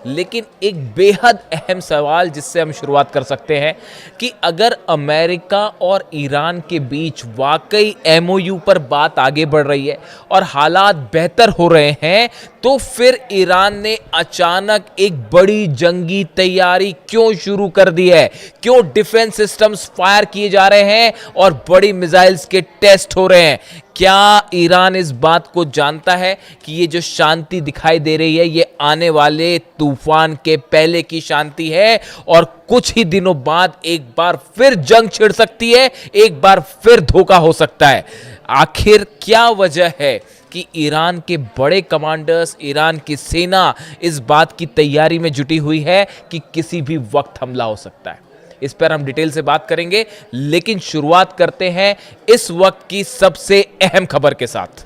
लेकिन एक बेहद अहम सवाल जिससे हम शुरुआत कर सकते हैं कि अगर अमेरिका और ईरान के बीच वाकई एमओयू पर बात आगे बढ़ रही है और हालात बेहतर हो रहे हैं, तो फिर ईरान ने अचानक एक बड़ी जंगी तैयारी क्यों शुरू कर दी है? क्यों डिफेंस सिस्टम्स फायर किए जा रहे हैं और बड़ी मिसाइल्स के टेस्ट हो रहे हैं? क्या ईरान इस बात को जानता है कि ये जो शांति दिखाई दे रही है ये आने वाले तूफान के पहले की शांति है और कुछ ही दिनों बाद एक बार फिर जंग छिड़ सकती है, एक बार फिर धोखा हो सकता है? आखिर क्या वजह है कि ईरान के बड़े कमांडर्स, ईरान की सेना इस बात की तैयारी में जुटी हुई है कि किसी भी वक्त हमला हो सकता है? इस पर हम डिटेल से बात करेंगे, लेकिन शुरुआत करते हैं इस वक्त की सबसे अहम खबर के साथ।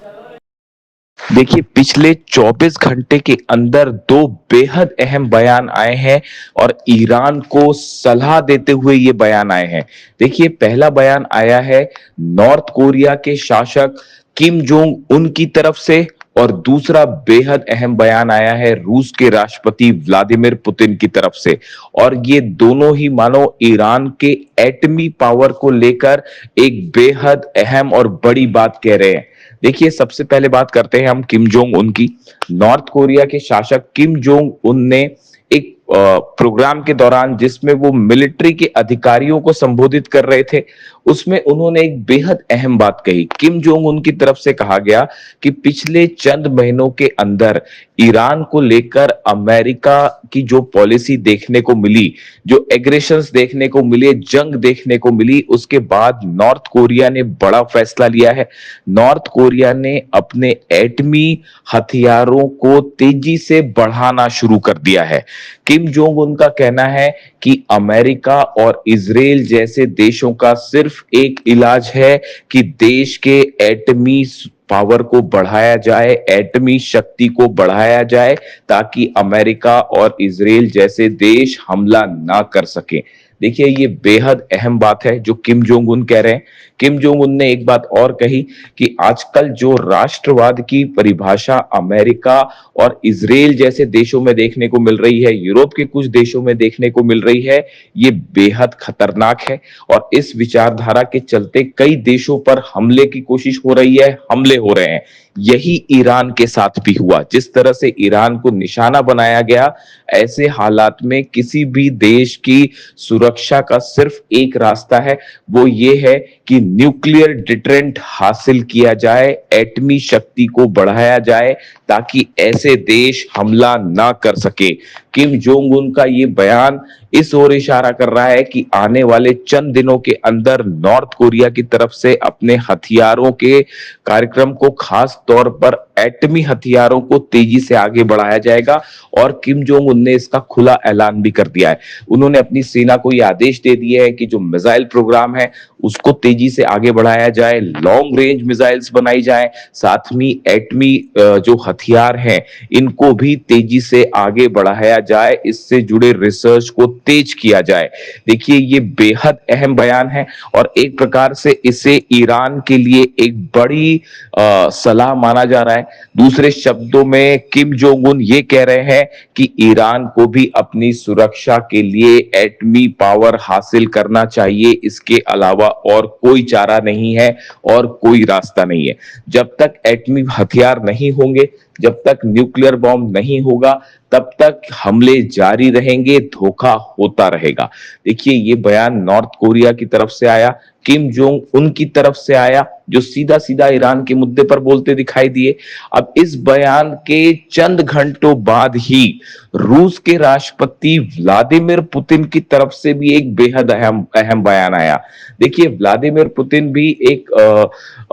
देखिए, पिछले 24 घंटे के अंदर दो बेहद अहम बयान आए हैं और ईरान को सलाह देते हुए ये बयान आए हैं। देखिए, पहला बयान आया है नॉर्थ कोरिया के शासक किम जोंग उन की तरफ से और दूसरा बेहद अहम बयान आया है रूस के राष्ट्रपति व्लादिमीर पुतिन की तरफ से। और ये दोनों ही मानो ईरान के एटमी पावर को लेकर एक बेहद अहम और बड़ी बात कह रहे हैं। देखिए, सबसे पहले बात करते हैं हम किम जोंग उन की। नॉर्थ कोरिया के शासक किम जोंग उन ने एक प्रोग्राम के दौरान जिसमें वो मिलिट्री के अधिकारियों को संबोधित कर रहे थे, उसमें उन्होंने एक बेहद अहम बात कही। किम जोंग उन की तरफ से कहा गया कि पिछले चंद महीनों के अंदर ईरान को लेकर अमेरिका की जो पॉलिसी देखने को मिली, जो एग्रेशंस देखने को मिले, जंग देखने को मिली, उसके बाद नॉर्थ कोरिया ने बड़ा फैसला लिया है। नॉर्थ कोरिया ने अपने एटमी हथियारों को तेजी से बढ़ाना शुरू कर दिया है। किम जोंग उन का कहना है कि अमेरिका और इजराइल जैसे देशों का सिर्फ एक इलाज है कि देश के एटमी पावर को बढ़ाया जाए, एटमी शक्ति को बढ़ाया जाए, ताकि अमेरिका और इजराइल जैसे देश हमला ना कर सके। देखिए, ये बेहद अहम बात है जो किम जोंग उन कह रहे हैं। किम जोंग उन ने एक बात और कही कि आजकल जो राष्ट्रवाद की परिभाषा अमेरिका और इजराइल जैसे देशों में देखने को मिल रही है, यूरोप के कुछ देशों में देखने को मिल रही है, ये बेहद खतरनाक है। और इस विचारधारा के चलते कई देशों पर हमले की कोशिश हो रही है, हमले हो रहे हैं। यही ईरान के साथ भी हुआ। जिस तरह से ईरान को निशाना बनाया गया, ऐसे हालात में किसी भी देश की सुरक्षा का सिर्फ एक रास्ता है, वो ये है कि न्यूक्लियर डिटरेंट हासिल किया जाए, एटमी शक्ति को बढ़ाया जाए, ताकि ऐसे देश हमला ना कर सके। किम जोंग उन का ये बयान इस ओर इशारा कर रहा है कि आने वाले चंद दिनों के अंदर नॉर्थ कोरिया की तरफ से अपने हथियारों के कार्यक्रम को, खास तौर पर एटमी हथियारों को तेजी से आगे बढ़ाया जाएगा। और किम जोंग उन ने इसका खुला ऐलान भी कर दिया है। उन्होंने अपनी सेना को यह आदेश दे दिए है कि जो मिसाइल प्रोग्राम है उसको तेजी से आगे बढ़ाया जाए, लॉन्ग रेंज मिसाइल्स बनाई जाए, साथ में एटमी जो हथियार हैं इनको भी तेजी से आगे बढ़ाया जाए, इससे जुड़े रिसर्च को तेज किया जाए। देखिए, ये बेहद अहम बयान है और एक प्रकार से इसे ईरान के लिए एक बड़ी सलाह माना जा रहा है। दूसरे शब्दों में किम जोंग उन ये कह रहे हैं कि ईरान को भी अपनी सुरक्षा के लिए एटमी पावर हासिल करना चाहिए, इसके अलावा और कोई चारा नहीं है और कोई रास्ता नहीं है। जब तक एटमी हथियार नहीं होंगे, जब तक न्यूक्लियर बॉम्ब नहीं होगा, तब तक हमले जारी रहेंगे, धोखा होता रहेगा। देखिए, ये बयान नॉर्थ कोरिया की तरफ से आया, किम जोंग उन की तरफ से आया, जो सीधा सीधा ईरान के मुद्दे पर बोलते दिखाई दिए। अब इस बयान के चंद घंटों बाद ही रूस के राष्ट्रपति व्लादिमीर पुतिन की तरफ से भी एक बेहद अहम बयान आया। देखिए, व्लादिमीर पुतिन भी एक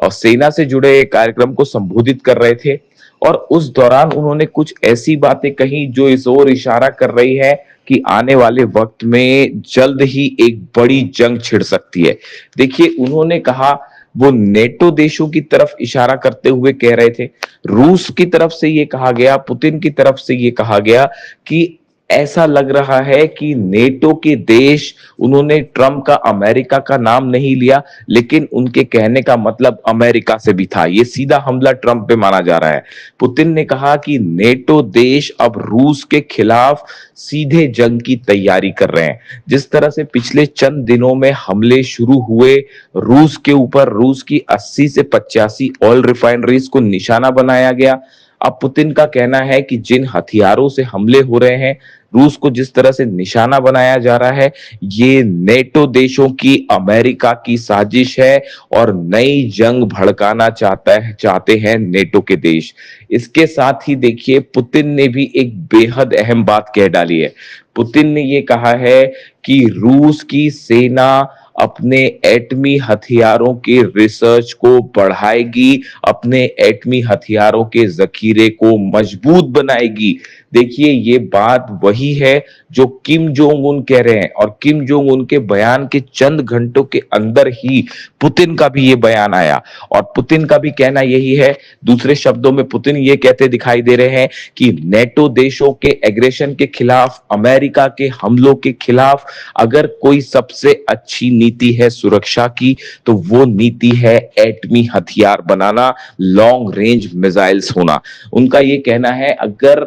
सेना से जुड़े कार्यक्रम को संबोधित कर रहे थे और उस दौरान उन्होंने कुछ ऐसी बातें कही जो इस ओर इशारा कर रही है कि आने वाले वक्त में जल्द ही एक बड़ी जंग छिड़ सकती है। देखिए, उन्होंने कहा, वो नेटो देशों की तरफ इशारा करते हुए कह रहे थे, रूस की तरफ से ये कहा गया, पुतिन की तरफ से ये कहा गया कि ऐसा लग रहा है कि नेटो के देश, उन्होंने ट्रम्प का अमेरिका का नाम नहीं लिया, लेकिन उनके कहने का मतलब अमेरिका से भी था। ये सीधा हमला ट्रम्प पे माना जा रहा है। पुतिन ने कहा कि नेटो देश अब रूस के खिलाफ सीधे जंग की तैयारी कर रहे हैं। जिस तरह से पिछले चंद दिनों में हमले शुरू हुए रूस के ऊपर, रूस की 80 से 85 ऑयल रिफाइनरीज को निशाना बनाया गया। अब पुतिन का कहना है कि जिन हथियारों से हमले हो रहे हैं, रूस को जिस तरह से निशाना बनाया जा रहा है, ये नेटो देशों की, अमेरिका की साजिश है और नई जंग भड़काना चाहते हैं नेटो के देश। इसके साथ ही देखिए, पुतिन ने भी एक बेहद अहम बात कह डाली है। पुतिन ने ये कहा है कि रूस की सेना अपने एटमी हथियारों के रिसर्च को बढ़ाएगी, अपने एटमी हथियारों के जखीरे को मजबूत बनाएगी। देखिए, ये बात वही है जो किम जोंग उन कह रहे हैं, और किम जोंग उन के बयान के चंद घंटों के अंदर ही पुतिन का भी ये बयान आया, और पुतिन का भी कहना यही है। दूसरे शब्दों में पुतिन ये कहते दिखाई दे रहे हैं कि नेटो देशों के एग्रेशन के खिलाफ, अमेरिका के हमलों के खिलाफ अगर कोई सबसे अच्छी नीति है सुरक्षा की, तो वो नीति है एटमी हथियार बनाना, लॉन्ग रेंज मिसाइल्स होना। उनका ये कहना है, अगर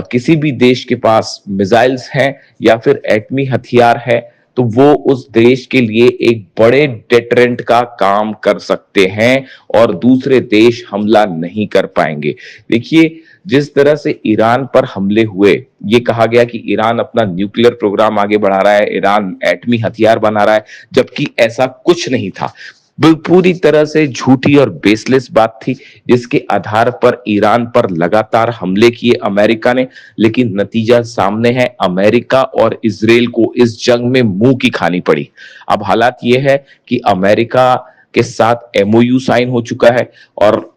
किसी भी देश के पास मिसाइल्स हैं या फिर एटमी हथियार है, तो वो उस देश के लिए एक बड़े डेटरेंट का काम कर सकते हैं और दूसरे देश हमला नहीं कर पाएंगे। देखिए, जिस तरह से ईरान पर हमले हुए, ये कहा गया कि ईरान अपना न्यूक्लियर प्रोग्राम आगे बढ़ा रहा है, ईरान एटमी हथियार बना रहा है, जबकि ऐसा कुछ नहीं था। पूरी तरह से झूठी और बेसलेस बात थी, जिसके आधार पर ईरान पर लगातार हमले किए अमेरिका ने। लेकिन नतीजा सामने है, अमेरिका और इजराइल को इस जंग में मुंह की खानी पड़ी। अब हालात ये है कि अमेरिका के साथ एमओयू साइन हो चुका है और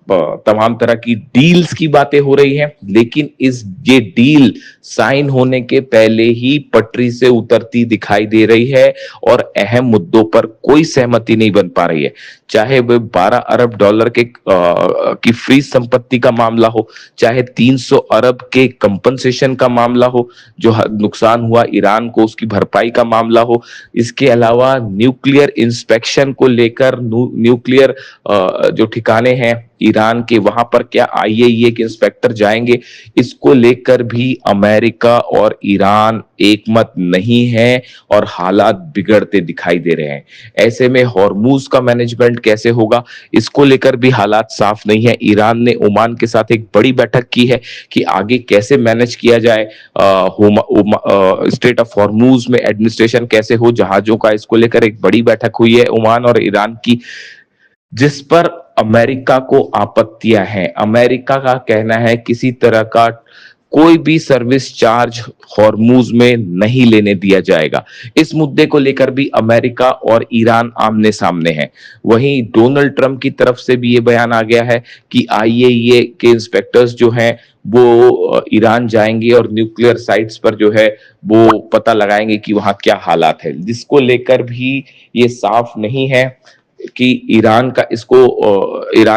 तमाम तरह की डील्स की बातें हो रही हैं, लेकिन ये डील साइन होने के पहले ही पटरी से उतरती दिखाई दे रही है और अहम मुद्दों पर कोई सहमति नहीं बन पा रही है। चाहे वह 12 अरब डॉलर की फ्रीज संपत्ति का मामला हो, चाहे 300 अरब के कंपनसेशन का मामला हो, जो नुकसान हुआ ईरान को उसकी भरपाई का मामला हो, इसके अलावा न्यूक्लियर इंस्पेक्शन को लेकर, न्यूक्लियर जो ठिकाने हैं ईरान के, वहां पर क्या आईएईए के इंस्पेक्टर जाएंगे, इसको लेकर भी अमेरिका और ईरान एकमत नहीं है और हालात बिगड़ते दिखाई दे रहे हैं। ऐसे में हॉर्मूज का मैनेजमेंट कैसे होगा, इसको लेकर भी हालात साफ नहीं है। ईरान ने ओमान के साथ एक बड़ी बैठक की है कि आगे कैसे मैनेज किया जाए, स्ट्रेट ऑफ हॉर्मूज में एडमिनिस्ट्रेशन कैसे हो जहाजों का, इसको लेकर एक बड़ी बैठक हुई है ओमान और ईरान की, जिस पर अमेरिका को आपत्तियां हैं। अमेरिका का कहना है किसी तरह का कोई भी सर्विस चार्ज हॉर्मूज में नहीं लेने दिया जाएगा। इस मुद्दे को लेकर भी अमेरिका और ईरान आमने सामने हैं। वहीं डोनाल्ड ट्रंप की तरफ से भी ये बयान आ गया है कि आईएईए के इंस्पेक्टर्स जो हैं वो ईरान जाएंगे और न्यूक्लियर साइट्स पर जो है वो पता लगाएंगे कि वहां क्या हालात है, जिसको लेकर भी ये साफ नहीं है कि ईरान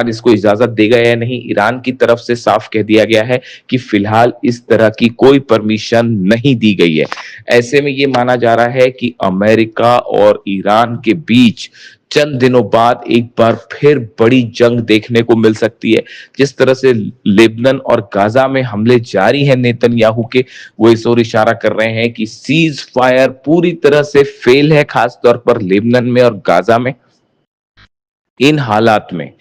इसको इजाजत देगा या नहीं। ईरान की तरफ से साफ कह दिया गया है कि फिलहाल इस तरह की कोई परमिशन नहीं दी गई है। ऐसे में ये माना जा रहा है कि अमेरिका और ईरान के बीच चंद दिनों बाद एक बार फिर बड़ी जंग देखने को मिल सकती है। जिस तरह से लेबनान और गाजा में हमले जारी हैं नेतन्याहू के, वो इस ओर इशारा कर रहे हैं कि सीज फायर पूरी तरह से फेल है, खासतौर पर लेबनान में और गाजा में। इन हालात में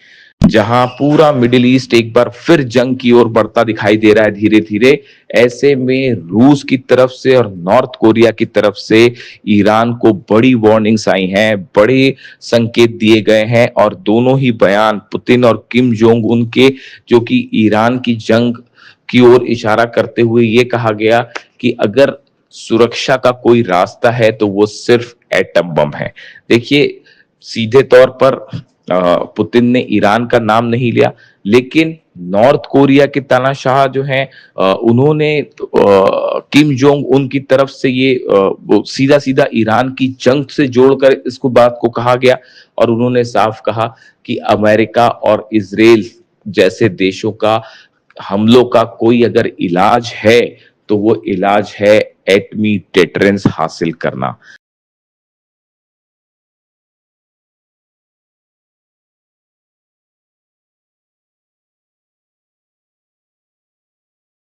जहां पूरा मिडिल ईस्ट एक बार फिर जंग की ओर बढ़ता दिखाई दे रहा है धीरे धीरे, ऐसे में रूस की तरफ से और नॉर्थ कोरिया की तरफ से ईरान को बड़ी वार्निंग्स आई हैं, बड़े संकेत दिए गए हैं, और दोनों ही बयान पुतिन और किम जोंग उन के, जो कि ईरान की जंग की ओर इशारा करते हुए ये कहा गया कि अगर सुरक्षा का कोई रास्ता है तो वो सिर्फ एटम बम है। देखिए, सीधे तौर पर पुतिन ने ईरान का नाम नहीं लिया, लेकिन नॉर्थ कोरिया के तानाशाह जो हैं, उन्होंने किम जोंग उन की तरफ से ये सीधा सीधा ईरान की जंग से जोड़कर इसको बात को कहा गया, और उन्होंने साफ कहा कि अमेरिका और इजराइल जैसे देशों का हमलों का कोई अगर इलाज है तो वो इलाज है एटमी डेटरेंस हासिल करना।